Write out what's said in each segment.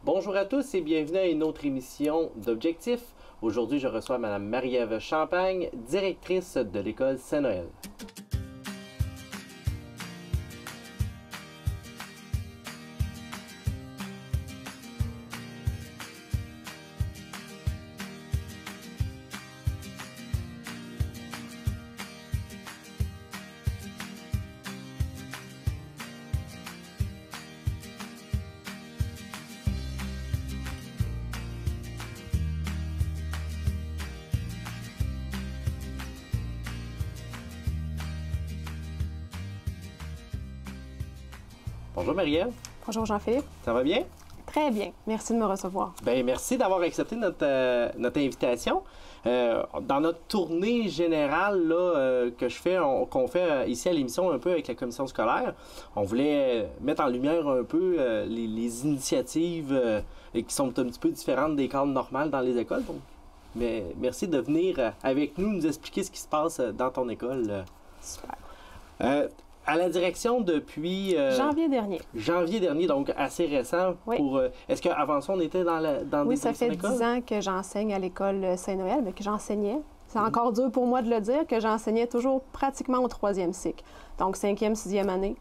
Bonjour à tous et bienvenue à une autre émission d'Objectif. Aujourd'hui, je reçois Mme Marie-Ève Champagne, directrice de l'École Saint-Noël. Bonjour Marie-Ève. Bonjour Jean-Philippe. Ça va bien? Très bien. Merci de me recevoir. Bien, merci d'avoir accepté notre invitation. Dans notre tournée générale là, que je fais, qu'on fait ici à l'émission un peu avec la commission scolaire, on voulait mettre en lumière un peu les initiatives qui sont un petit peu différentes des cadres normales dans les écoles. Donc, mais merci de venir avec nous expliquer ce qui se passe dans ton école. Super. À la direction depuis... janvier dernier. Janvier dernier, donc assez récent. Oui. Est-ce qu'avant ça, on était dans Oui, des ça fait 10 ans que j'enseigne à l'École Saint-Noël, mais que j'enseignais. C'est encore dur pour moi de le dire, que j'enseignais toujours pratiquement au 3e cycle. Donc 5e, 6e année.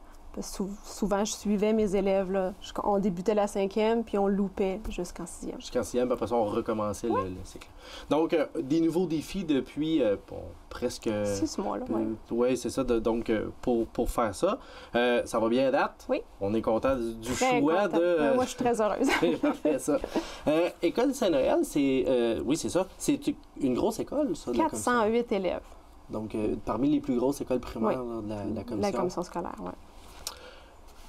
Souvent, je suivais mes élèves. Là. On débutait la 5e, puis on loupait jusqu'en 6e. Jusqu'en 6e, puis après ça, on recommençait le cycle. Donc, des nouveaux défis depuis presque... 6 mois, là, oui. Oui, c'est ça. Donc, pour faire ça, ça va bien à date. Oui. On est content du Très choix content. de... Moi, je suis très heureuse. C'est parfait, ça. École Saint-Noël, c'est... oui, c'est ça. C'est une grosse école, ça. 408 élèves. Donc, parmi les plus grosses écoles primaires là, de la commission. La commission scolaire, oui.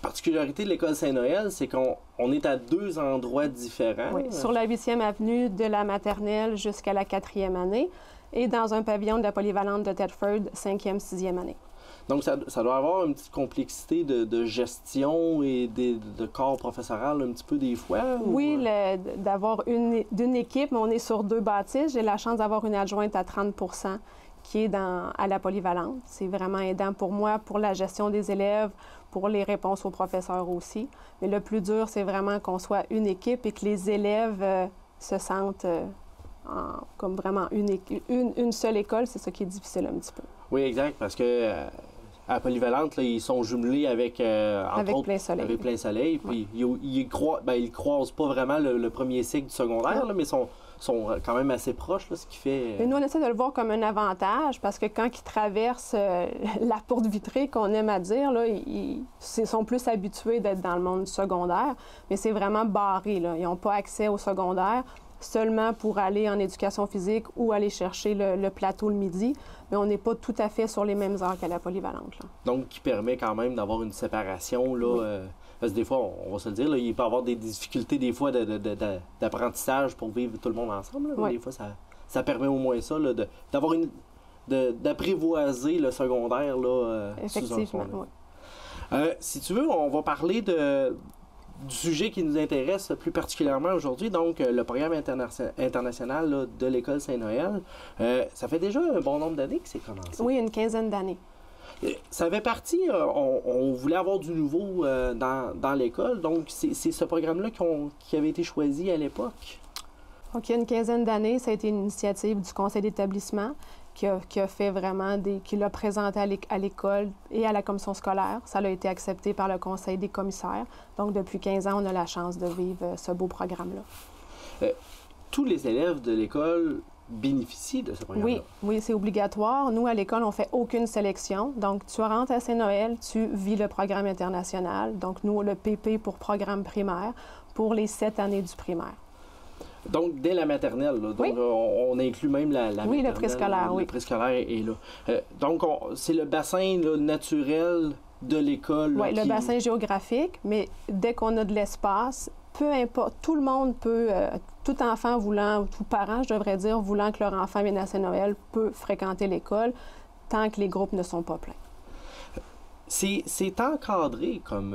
La particularité de l'École Saint-Noël, c'est qu'on est à 2 endroits différents. Oui, sur la 8e avenue de la maternelle jusqu'à la 4e année et dans un pavillon de la polyvalente de Thetford, 5e, 6e année. Donc, ça doit avoir une petite complexité de gestion et de corps professoral un petit peu des fois? Oui, d'avoir d'une équipe, mais on est sur 2 bâtisses. J'ai la chance d'avoir une adjointe à 30 qui est à la polyvalente. C'est vraiment aidant pour moi, pour la gestion des élèves, pour les réponses aux professeurs aussi. Mais le plus dur, c'est vraiment qu'on soit une équipe et que les élèves se sentent comme vraiment une seule école. C'est ça qui est difficile un petit peu. Oui, exact, parce que à la polyvalente, là, ils sont jumelés avec, Plein Soleil. Avec Plein Soleil. Puis ils croisent pas vraiment le premier cycle du secondaire, là, mais sont quand même assez proches, là, ce qui fait... Mais nous, on essaie de le voir comme un avantage parce que quand ils traversent la porte vitrée, qu'on aime à dire, là, ils sont plus habitués d'être dans le monde secondaire, mais c'est vraiment barré. Là. Ils n'ont pas accès au secondaire seulement pour aller en éducation physique ou aller chercher le plateau le midi, mais on n'est pas tout à fait sur les mêmes heures qu'à la polyvalente. Là. Donc, qui permet quand même d'avoir une séparation, là... Oui. Parce que des fois, on va se le dire, là, il peut y avoir des difficultés des fois d'apprentissage pour vivre tout le monde ensemble. Là, mais des fois, ça permet au moins ça, d'apprivoiser le secondaire là, effectivement, oui. Si tu veux, on va parler du sujet qui nous intéresse plus particulièrement aujourd'hui, donc le programme international là, de l'École Saint-Noël. Ça fait déjà un bon nombre d'années que c'est commencé. Oui, une quinzaine d'années. Ça fait partie, on voulait avoir du nouveau dans l'école, donc c'est ce programme-là qui avait été choisi à l'époque. Donc, il y a une quinzaine d'années, ça a été une initiative du conseil d'établissement qui a fait vraiment qui l'a présenté à l'école et à la commission scolaire. Ça a été accepté par le conseil des commissaires. Donc, depuis 15 ans, on a la chance de vivre ce beau programme-là. Tous les élèves de l'école bénéficient de ce programme-là? Oui, c'est obligatoire. Nous, à l'école, on ne fait aucune sélection. Donc, tu rentres à Saint-Noël, tu vis le programme international. Donc, nous, le PP pour programme primaire, pour les 7 années du primaire. Donc, dès la maternelle, là, donc, oui. On inclut même la oui, le préscolaire, oui. Le préscolaire est là. Donc, c'est le bassin là, naturel de l'école. Oui, le bassin géographique, mais dès qu'on a de l'espace, peu importe, tout le monde peut, tout enfant voulant, tout parent, je devrais dire, voulant que leur enfant vienne à Saint-Noël, peut fréquenter l'école tant que les groupes ne sont pas pleins. C'est encadré comme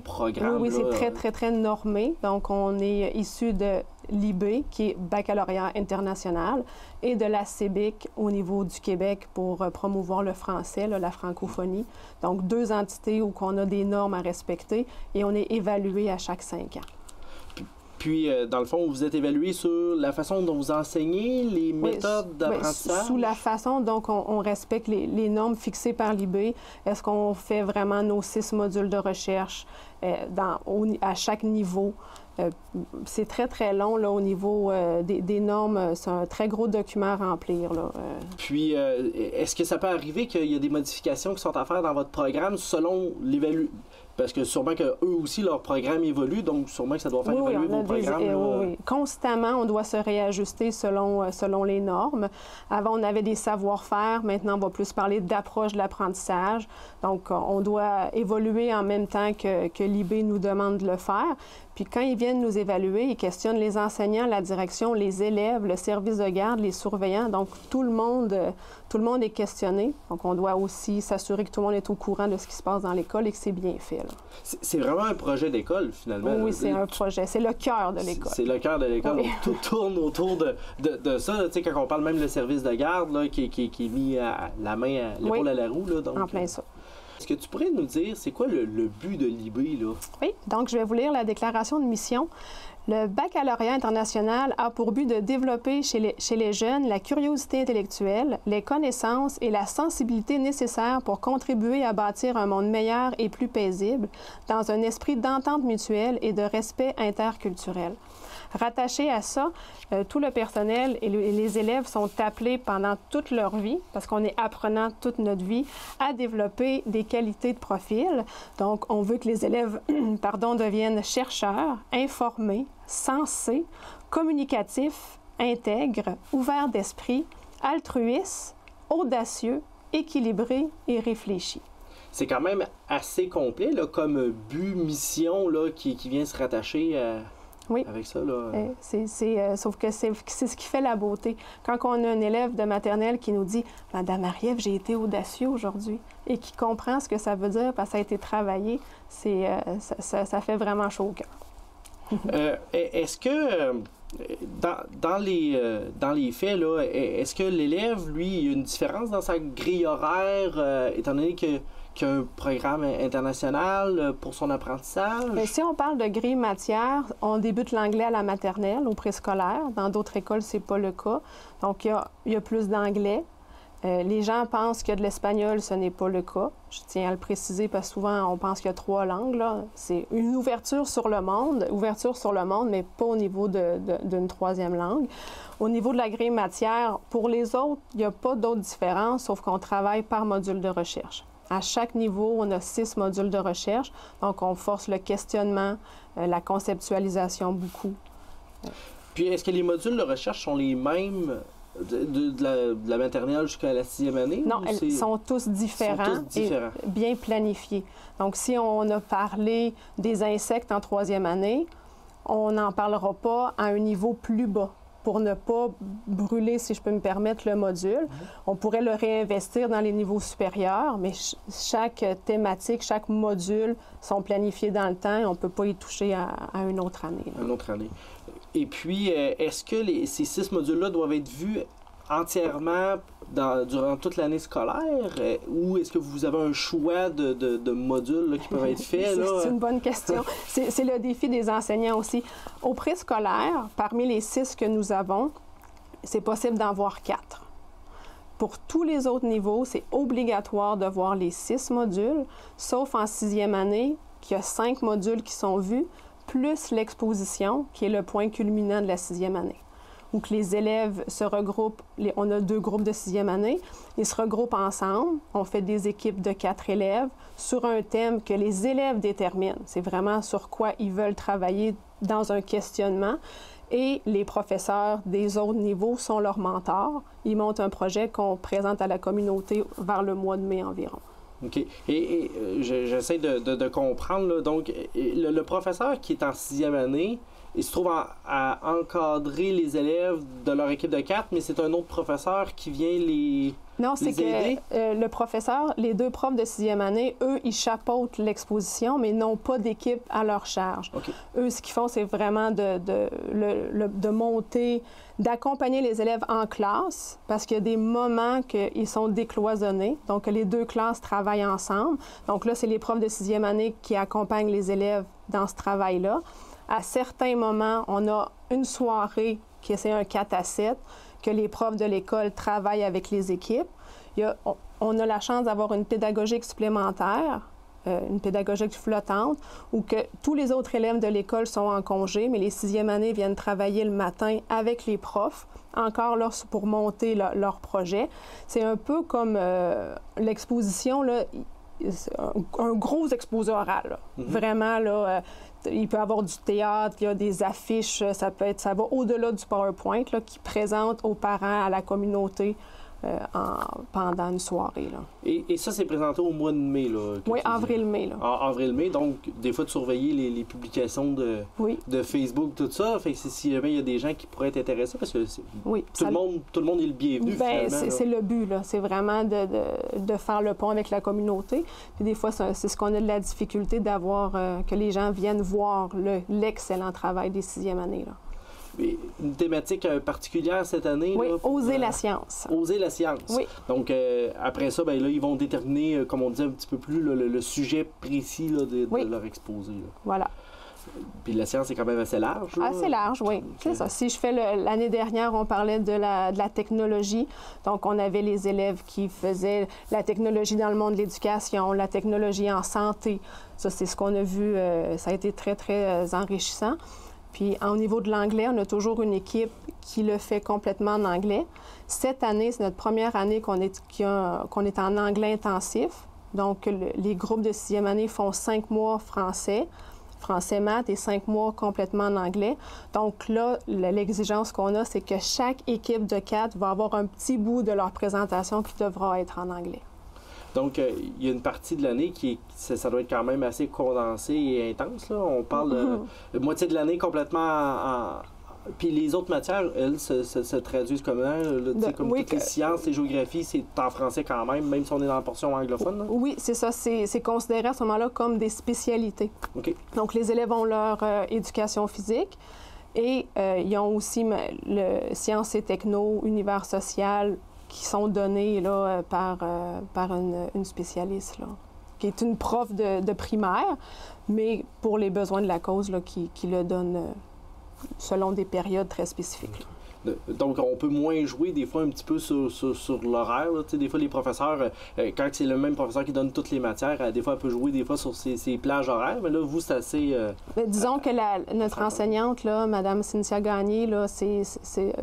programme. Oui, c'est très, très, très normé. Donc, on est issu de l'IB, qui est baccalauréat international, et de la CEBIC au niveau du Québec pour promouvoir le français, là, la francophonie. Donc, 2 entités où on a des normes à respecter et on est évalué à chaque 5 ans. Puis, dans le fond, vous êtes évalué sur la façon dont vous enseignez, les méthodes d'apprentissage? Sous la façon dont on respecte les normes fixées par l'IB. Est-ce qu'on fait vraiment nos 6 modules de recherche à chaque niveau? C'est très, très long là, au niveau des normes. C'est un très gros document à remplir. Là. Puis, est-ce que ça peut arriver qu'il y a des modifications qui sont à faire dans votre programme selon l'évaluation? Parce que sûrement qu'eux aussi, leur programme évolue, donc sûrement que ça doit faire évoluer vos programmes. Oui. Constamment, on doit se réajuster selon les normes. Avant, on avait des savoir-faire. Maintenant, on va plus parler d'approche de l'apprentissage. Donc, on doit évoluer en même temps que l'IB nous demande de le faire. Puis quand ils viennent nous évaluer, ils questionnent les enseignants, la direction, les élèves, le service de garde, les surveillants. Donc, tout le monde est questionné. Donc, on doit aussi s'assurer que tout le monde est au courant de ce qui se passe dans l'école et que c'est bien fait. C'est vraiment un projet d'école, finalement. Oui, c'est un projet. C'est le cœur de l'école. C'est le cœur de l'école. Oui. Tout tourne autour de ça. Tu sais, quand on parle même le service de garde là, qui est mis à la main, à l'épaule à la roue. Là, donc, en plein ça. Est-ce que tu pourrais nous dire, c'est quoi le but de l'IB, là? Oui, donc je vais vous lire la déclaration de mission. Le baccalauréat international a pour but de développer chez les jeunes la curiosité intellectuelle, les connaissances et la sensibilité nécessaires pour contribuer à bâtir un monde meilleur et plus paisible, dans un esprit d'entente mutuelle et de respect interculturel. Rattaché à ça, tout le personnel et les élèves sont appelés pendant toute leur vie, parce qu'on est apprenant toute notre vie, à développer des qualités de profil. Donc, on veut que les élèves deviennent chercheurs, informés, sensés, communicatifs, intègres, ouverts d'esprit, altruistes, audacieux, équilibrés et réfléchis. C'est quand même assez complet là, comme but, mission là, qui vient se rattacher à... Oui. Avec ça, là. Sauf que c'est ce qui fait la beauté. Quand on a un élève de maternelle qui nous dit « Madame Marie-Ève, j'ai été audacieux aujourd'hui » et qui comprend ce que ça veut dire parce que ça a été travaillé, ça fait vraiment chaud au cœur. Est-ce que, dans les faits, là, est-ce que l'élève, lui, il y a une différence dans sa grille horaire, étant donné qu'il y a un programme international pour son apprentissage? Bien, si on parle de grille matière, on débute l'anglais à la maternelle, au préscolaire. Dans d'autres écoles, c'est pas le cas. Donc, il y a plus d'anglais. Les gens pensent qu'il y a de l'espagnol, ce n'est pas le cas. Je tiens à le préciser parce que souvent, on pense qu'il y a 3 langues. Là. C'est une ouverture sur le monde, mais pas au niveau d'une 3e langue. Au niveau de la grille matière, pour les autres, il n'y a pas d'autre différence, sauf qu'on travaille par module de recherche. À chaque niveau, on a 6 modules de recherche. Donc, on force le questionnement, la conceptualisation beaucoup. Puis, est-ce que les modules de recherche sont les mêmes de la maternelle jusqu'à la 6e année? Non, ils sont tous différents et bien planifiés. Donc, si on a parlé des insectes en 3e année, on n'en parlera pas à un niveau plus bas, pour ne pas brûler, si je peux me permettre, le module. On pourrait le réinvestir dans les niveaux supérieurs, mais chaque thématique, chaque module sont planifiés dans le temps et on ne peut pas y toucher à une autre année. Une autre année. Et puis, est-ce que ces 6 modules-là doivent être vus entièrement durant toute l'année scolaire ou est-ce que vous avez un choix de modules là, qui peuvent être faits? C'est une bonne question. C'est le défi des enseignants aussi. Au préscolaire, parmi les 6 que nous avons, c'est possible d'en voir 4. Pour tous les autres niveaux, c'est obligatoire de voir les 6 modules, sauf en 6e année, qu'il y a 5 modules qui sont vus, plus l'exposition, qui est le point culminant de la 6e année, où que les élèves se regroupent, on a 2 groupes de 6e année, ils se regroupent ensemble, on fait des équipes de 4 élèves sur un thème que les élèves déterminent. C'est vraiment sur quoi ils veulent travailler dans un questionnement. Et les professeurs des autres niveaux sont leurs mentors. Ils montent un projet qu'on présente à la communauté vers le mois de mai environ. OK. Et j'essaie de comprendre. Là, donc, le professeur qui est en 6e année, il se trouve à encadrer les élèves de leur équipe de 4, mais c'est un autre professeur qui vient Non, c'est aider? Que le professeur, les 2 profs de 6e année, eux, ils chapeautent l'exposition, mais n'ont pas d'équipe à leur charge. Okay. Eux, ce qu'ils font, c'est vraiment de monter, d'accompagner les élèves en classe, parce qu'il y a des moments qu'ils sont décloisonnés, donc les 2 classes travaillent ensemble. Donc là, c'est les profs de 6e année qui accompagnent les élèves dans ce travail-là. À certains moments, on a une soirée qui est un 4 à 7, que les profs de l'école travaillent avec les équipes. On a la chance d'avoir une pédagogique supplémentaire, une pédagogique flottante, où que tous les autres élèves de l'école sont en congé, mais les 6e années viennent travailler le matin avec les profs, encore là pour monter leur projet. C'est un peu comme l'exposition, là, un gros exposé oral. Là. Vraiment, là, il peut y avoir du théâtre, il y a des affiches, ça va au-delà du PowerPoint, là, qui présente aux parents, à la communauté pendant une soirée. Là. Et ça, c'est présenté au mois de mai, là? Oui, avril-mai. Avril-mai, donc des fois de surveiller les publications de Facebook, tout ça. Fait que si jamais il y a des gens qui pourraient être intéressés, parce que tout le monde est le bienvenu, c'est le but, là. C'est vraiment de faire le pont avec la communauté. Puis des fois, c'est ce qu'on a de la difficulté d'avoir, que les gens viennent voir l'excellent travail des 6e années, là. Une thématique particulière cette année? Oui, là, oser la science. Oser la science. Oui. Donc, après ça, là, ils vont déterminer, comme on dit un petit peu plus, le sujet précis là, de leur exposé. Là. Voilà. Puis la science est quand même assez large. Là. Assez large, oui. C'est ça. Si je fais l'année dernière, on parlait de la technologie. Donc, on avait les élèves qui faisaient la technologie dans le monde de l'éducation, la technologie en santé. Ça, c'est ce qu'on a vu. Ça a été très, très enrichissant. Puis, au niveau de l'anglais, on a toujours une équipe qui le fait complètement en anglais. Cette année, c'est notre première année qu'on est en anglais intensif. Donc, les groupes de 6e année font 5 mois français-maths et 5 mois complètement en anglais. Donc là, l'exigence qu'on a, c'est que chaque équipe de 4 va avoir un petit bout de leur présentation qui devra être en anglais. Donc, il y a une partie de l'année ça doit être quand même assez condensé et intense. Là. On parle de moitié de l'année complètement Puis les autres matières, elles, se traduisent comment? Comme toutes les sciences, les géographies, c'est en français quand même si on est dans la portion anglophone? Là? Oui, c'est ça. C'est considéré à ce moment-là comme des spécialités. Okay. Donc, les élèves ont leur éducation physique et ils ont aussi le sciences et techno, univers social, qui sont donnés là, par une spécialiste, là, qui est une prof de primaire, mais pour les besoins de la cause, là, qui le donne selon des périodes très spécifiques. Là. Donc, on peut moins jouer des fois un petit peu sur l'horaire. Des fois, les professeurs, quand c'est le même professeur qui donne toutes les matières, des fois, elle peut jouer des fois sur ses plages horaires. Mais là, vous, c'est assez... disons que notre enseignante, là, Mme Cynthia Gagné, là, c'est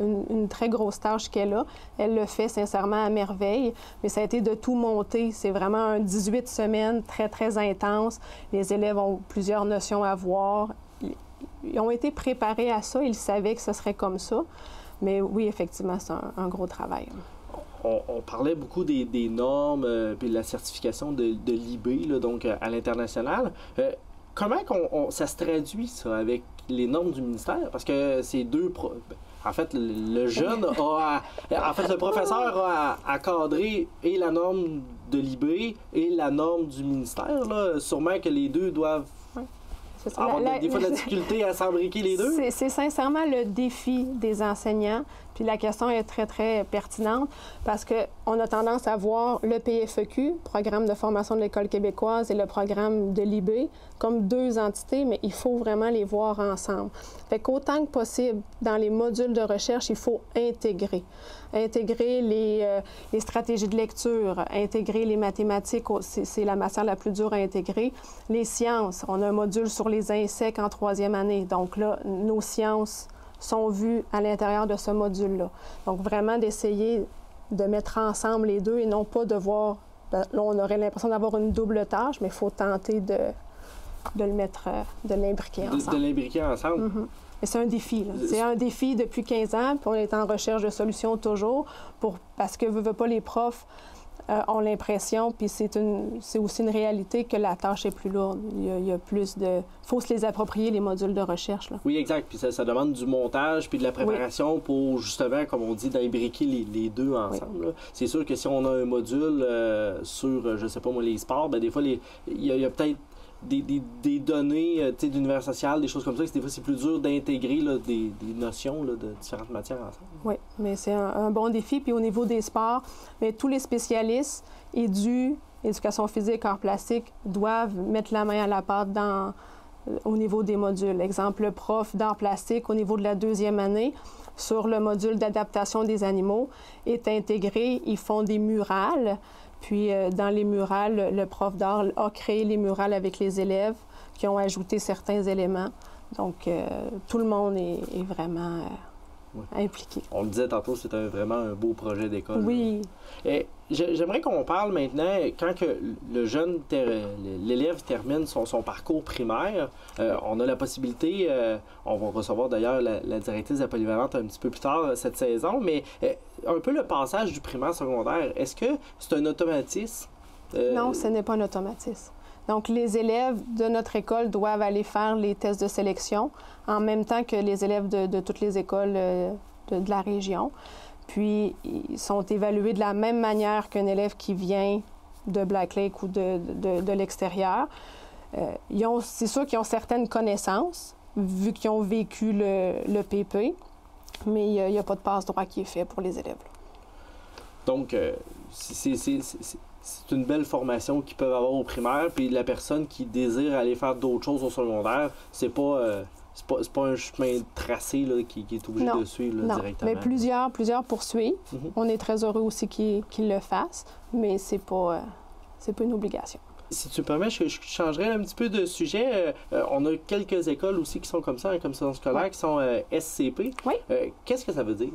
une très grosse tâche qu'elle a. Elle le fait sincèrement à merveille, mais ça a été de tout monter. C'est vraiment un 18 semaines très, très intense. Les élèves ont plusieurs notions à voir. Ils ont été préparés à ça. Ils savaient que ce serait comme ça. Mais oui, effectivement, c'est un gros travail. On parlait beaucoup des normes et de la certification de l'IB, là, donc à l'international. Comment ça se traduit, ça, avec les normes du ministère? Parce que c'est en fait, le jeune le professeur a à cadrer et la norme de l'IB et la norme du ministère. Là. Sûrement que les deux doivent... des fois de la difficulté à s'embriquer les deux? C'est sincèrement le défi des enseignants. Puis la question est très, très pertinente parce qu'on a tendance à voir le PFEQ, Programme de formation de l'École québécoise, et le programme de l'IB comme deux entités, mais il faut vraiment les voir ensemble. Fait qu'autant que possible, dans les modules de recherche, il faut intégrer les stratégies de lecture, intégrer les mathématiques, c'est la matière la plus dure à intégrer. Les sciences, on a un module sur les insectes en 3e année. Donc là, nos sciences sont vues à l'intérieur de ce module-là. Donc vraiment d'essayer de mettre ensemble les deux et non pas de voir... Là, on aurait l'impression d'avoir une double tâche, mais il faut tenter de l'imbriquer ensemble. De l'imbriquer ensemble. Mm-hmm. Et c'est un défi. C'est un défi depuis 15 ans, puis on est en recherche de solutions toujours, parce que veut pas les profs, ont l'impression, puis c'est aussi une réalité, que la tâche est plus lourde. Il y a plus de... Il faut se les approprier, les modules de recherche, là. Oui, exact. Puis ça demande du montage puis de la préparation pour, justement, comme on dit, d'imbriquer les deux ensemble. Oui. C'est sûr que si on a un module sur, je sais pas moi, les sports, bien, des fois, il y a peut-être des données d'univers social, des choses comme ça, que des fois, c'est plus dur d'intégrer des notions là, de différentes matières ensemble. Oui, mais c'est un bon défi. Puis au niveau des sports, mais tous les spécialistes éducation physique, arts plastiques, doivent mettre la main à la pâte au niveau des modules. Exemple, le prof d'arts plastiques, au niveau de la 2e année, sur le module d'adaptation des animaux, est intégré. Ils font des murales. Puis, dans les murales, le prof d'art a créé les murales avec les élèves qui ont ajouté certains éléments. Donc, tout le monde est vraiment impliqué. On le disait tantôt, c'est vraiment un beau projet d'école. Oui. J'aimerais qu'on parle maintenant, quand que l'élève termine son parcours primaire, on a la possibilité, on va recevoir d'ailleurs la directrice de la polyvalente un petit peu plus tard cette saison, mais un peu le passage du primaire secondaire, est-ce que c'est un automatisme? Non, ce n'est pas un automatisme. Donc, les élèves de notre école doivent aller faire les tests de sélection en même temps que les élèves de toutes les écoles de la région. Puis, ils sont évalués de la même manière qu'un élève qui vient de Black Lake ou de l'extérieur. C'est sûr qu'ils ont certaines connaissances, vu qu'ils ont vécu le PP, mais il n'y a pas de passe-droit qui est fait pour les élèves. Donc, c'est une belle formation qu'ils peuvent avoir au primaire, puis la personne qui désire aller faire d'autres choses au secondaire, c'est pas un chemin tracé là, qui est obligé de suivre là, directement. Mais plusieurs poursuivent. On est très heureux aussi qu'ils le fassent, mais c'est pas une obligation. Si tu me permets, je changerais un petit peu de sujet. On a quelques écoles aussi qui sont comme ça, comme commission scolaire, qui sont SCP. Oui. Qu'est-ce que ça veut dire?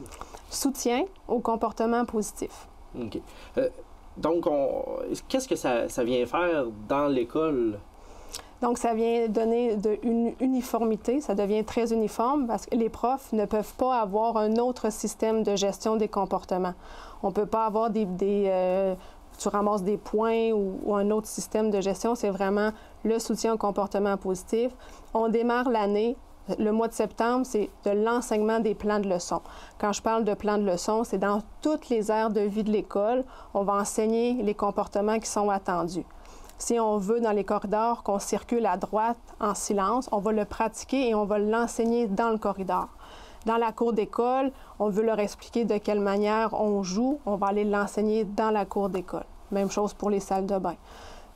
Soutien au comportement positif. OK. Donc, qu'est-ce que ça vient faire dans l'école? Donc, ça vient donner une uniformité, ça devient très uniforme parce que les profs ne peuvent pas avoir un autre système de gestion des comportements. On ne peut pas avoir tu ramasses des points ou un autre système de gestion, c'est vraiment le soutien au comportement positif. On démarre l'année. Le mois de septembre, c'est de l'enseignement des plans de leçons. Quand je parle de plans de leçons, c'est dans toutes les aires de vie de l'école, on va enseigner les comportements qui sont attendus. Si on veut, dans les corridors, qu'on circule à droite en silence, on va le pratiquer et on va l'enseigner dans le corridor. Dans la cour d'école, on veut leur expliquer de quelle manière on joue, on va aller l'enseigner dans la cour d'école. Même chose pour les salles de bain.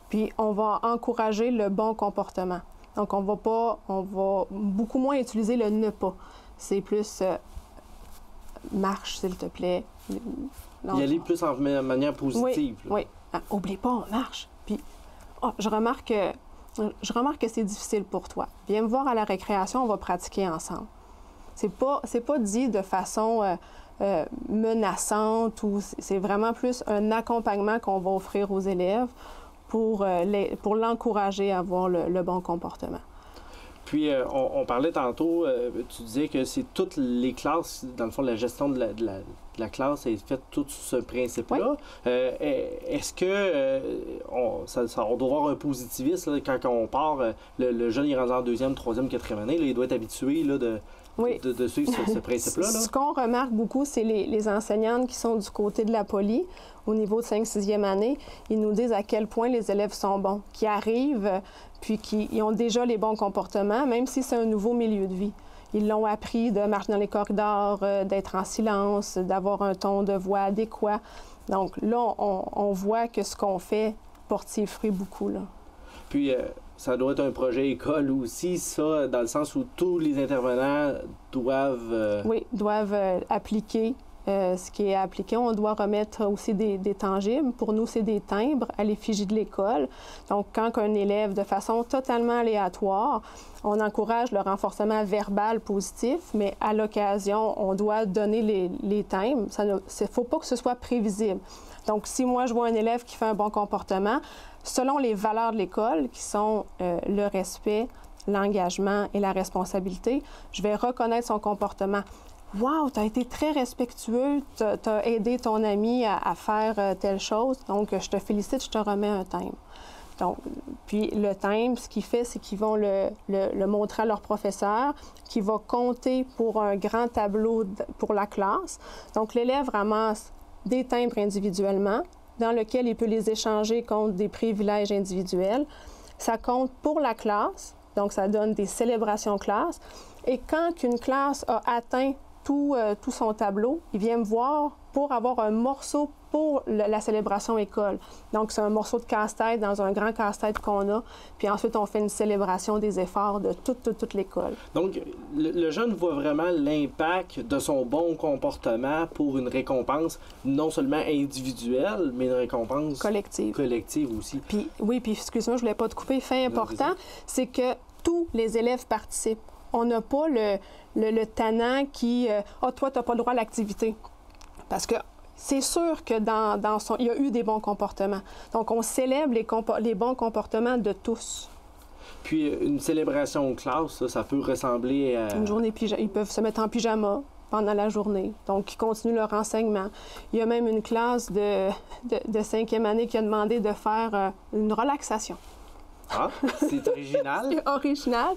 Puis, on va encourager le bon comportement. Donc, on va beaucoup moins utiliser le « ne pas ». C'est plus marche, s'il te plaît. Y aller plus en manière positive. Oui. Oublie pas, on marche. Puis, je remarque que c'est difficile pour toi. Viens me voir à la récréation, on va pratiquer ensemble. C'est pas dit de façon menaçante ou c'est vraiment plus un accompagnement qu'on va offrir aux élèves pour l'encourager à avoir le bon comportement. Puis, on parlait tantôt, tu disais que c'est toutes les classes, dans le fond, la gestion de la classe est faite tout sous ce principe-là. Oui. Est-ce que on doit avoir un positivisme là, quand on part, le jeune il rentre en 2e, 3e, 4e année, là, il doit être habitué là, de suivre ce principe-là? Là. Ce qu'on remarque beaucoup, c'est les enseignantes qui sont du côté de la poly, au niveau de 5e, 6e année, ils nous disent à quel point les élèves sont bons, qui arrivent, puis qui ont déjà les bons comportements, même si c'est un nouveau milieu de vie. Ils l'ont appris de marcher dans les corridors, d'être en silence, d'avoir un ton de voix adéquat. Donc là, on voit que ce qu'on fait porte ses fruits beaucoup, là. Puis, ça doit être un projet école aussi, ça, dans le sens où tous les intervenants doivent... Oui, doivent appliquer ce qui est appliqué. On doit remettre aussi des tangibles. Pour nous, c'est des timbres à l'effigie de l'école. Donc, quand un élève, de façon totalement aléatoire, on encourage le renforcement verbal positif, mais à l'occasion, on doit donner les timbres. Il ne faut pas que ce soit prévisible. Donc, si moi, je vois un élève qui fait un bon comportement, selon les valeurs de l'école, qui sont le respect, l'engagement et la responsabilité, je vais reconnaître son comportement. « Wow, tu as été très respectueux, tu as aidé ton ami à faire telle chose, donc je te félicite, je te remets un thème. » Donc, puis le thème, ce qu'il fait, c'est qu'ils vont le montrer à leur professeur, qui va compter pour un grand tableau pour la classe. Donc, l'élève ramasse des timbres individuellement, dans lequel il peut les échanger contre des privilèges individuels. Ça compte pour la classe, donc ça donne des célébrations classe. Et quand une classe a atteint tout son tableau, il vient me voir pour avoir un morceau pour la célébration école. Donc, c'est un morceau de casse-tête dans un grand casse-tête qu'on a. Puis ensuite, on fait une célébration des efforts de toute l'école. Donc, le jeune voit vraiment l'impact de son bon comportement pour une récompense non seulement individuelle, mais une récompense collective aussi. Puis, oui, puis excuse-moi, je ne voulais pas te couper. Fait important, c'est que tous les élèves participent. On n'a pas le tannant qui toi, tu n'as pas le droit à l'activité. Parce que c'est sûr que il y a eu des bons comportements. Donc, on célèbre les bons comportements de tous. Puis, une célébration classe, ça peut ressembler à... Une journée ils peuvent se mettre en pyjama pendant la journée. Donc, ils continuent leur enseignement. Il y a même une classe de 5e année qui a demandé de faire une relaxation. Ah, c'est original. C'est original.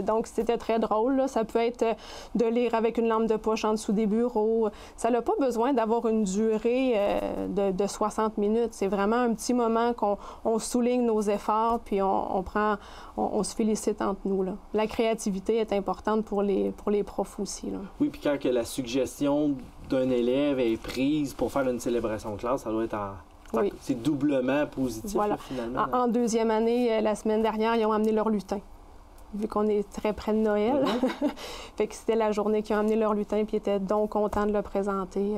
Donc, c'était très drôle, là. Ça peut être de lire avec une lampe de poche en dessous des bureaux. Ça n'a pas besoin d'avoir une durée de 60 minutes. C'est vraiment un petit moment qu'on souligne nos efforts, puis on se félicite entre nous, là. La créativité est importante pour les profs aussi, là. Oui, puis quand que la suggestion d'un élève est prise pour faire une célébration de classe, ça doit être Oui. C'est doublement positif, voilà. Là, finalement. En 2e année, la semaine dernière, ils ont amené leur lutin, vu qu'on est très près de Noël. Fait que c'était la journée qu'ils ont amené leur lutin, puis ils étaient donc contents de le présenter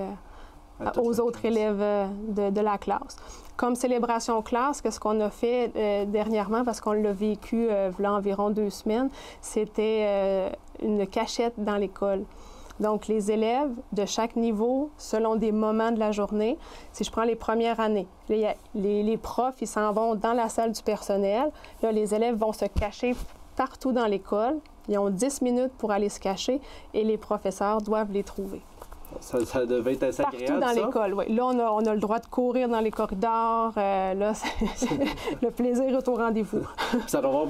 aux autres élèves de la classe. Comme célébration classe, qu'est-ce qu'on a fait dernièrement, parce qu'on l'a vécu il y a environ 2 semaines, c'était une cachette dans l'école. Donc, les élèves de chaque niveau, selon des moments de la journée, si je prends les premières années, les profs, ils s'en vont dans la salle du personnel. Là, les élèves vont se cacher partout dans l'école. Ils ont 10 minutes pour aller se cacher et les professeurs doivent les trouver. Ça devait être assez agréable, partout dans l'école, oui. Là, on a le droit de courir dans les corridors. Là, le plaisir est au rendez-vous. Ça doit avoir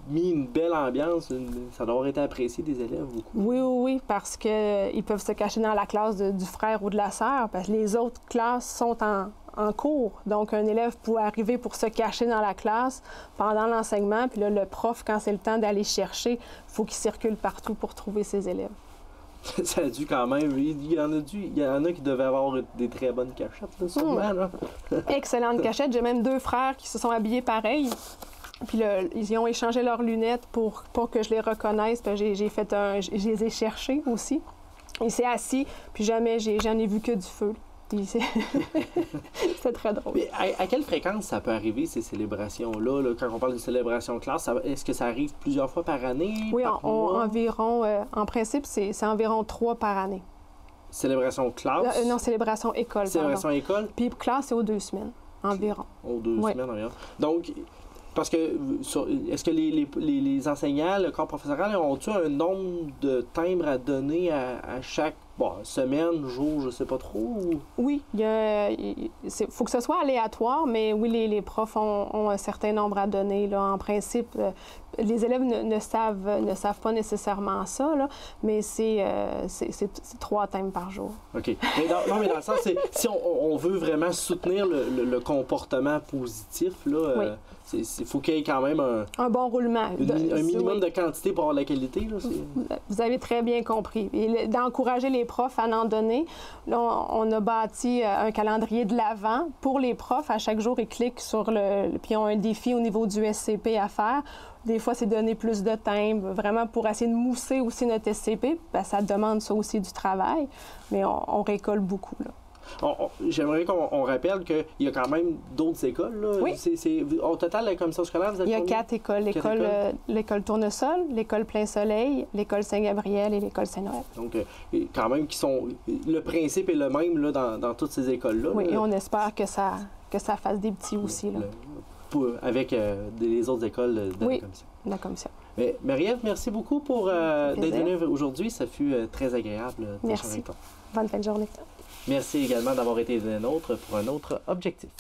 mis une belle ambiance. Ça doit avoir été apprécié des élèves beaucoup. Oui, parce qu'ils peuvent se cacher dans la classe du frère ou de la sœur, parce que les autres classes sont en cours. Donc, un élève peut arriver pour se cacher dans la classe pendant l'enseignement, puis là, le prof, quand c'est le temps d'aller chercher, il faut qu'il circule partout pour trouver ses élèves. Ça a dû quand même... Il y en a qui devaient avoir des très bonnes cachettes, là, sûrement. Là. Excellente cachette. J'ai même 2 frères qui se sont habillés pareil. Puis ils ont échangé leurs lunettes pour que je les reconnaisse. Je les ai cherchés aussi. Il s'est assis, puis jamais j'en ai vu que du feu. C'était très drôle. Mais à quelle fréquence ça peut arriver, ces célébrations-là? Là, quand on parle d'une célébration classe, est-ce que ça arrive plusieurs fois par année? Oui, environ. En principe, c'est environ 3 par année. Célébration classe? Non, célébration école. Célébration école? Puis classe, c'est aux 2 semaines, environ. Aux 2 semaines environ. Donc, parce que, est-ce que les enseignants, le corps professoral, ont-ils un nombre de timbres à donner à chaque semaine, jour, je ne sais pas trop? Ou... Oui, il faut que ce soit aléatoire, mais oui, les profs ont un certain nombre à donner. Là. En principe, les élèves ne savent pas nécessairement ça, là, mais c'est 3 thèmes par jour. OK. Mais dans le sens, si on veut vraiment soutenir le comportement positif, là, oui. Il faut qu'il y ait quand même un bon roulement. Un minimum de quantité pour avoir la qualité. Là, vous avez très bien compris. Et d'encourager les profs à en donner. Là, on a bâti un calendrier de l'Avent pour les profs. À chaque jour, ils cliquent sur puis ils ont un défi au niveau du SCP à faire. Des fois, c'est donner plus de timbres, vraiment pour essayer de mousser aussi notre SCP. Ben, ça demande ça aussi du travail, mais on récolte beaucoup, là. J'aimerais qu'on rappelle qu'il y a quand même d'autres écoles. Là. Oui. Au total, la commission scolaire, vous êtes Il y a 4 écoles. L'école Tournesol, l'école Plein Soleil, l'école Saint-Gabriel et l'école Saint-Noël. Donc, quand même, le principe est le même là, dans toutes ces écoles-là. Oui, là. Et on espère que ça fasse des petits aussi. Là. Avec les autres écoles de la commission. La commission. Mais Marie-Ève, merci beaucoup pour d'être venue aujourd'hui. Ça fut très agréable. Merci. Bonne fin de journée. Merci également d'avoir été des nôtres pour un autre objectif.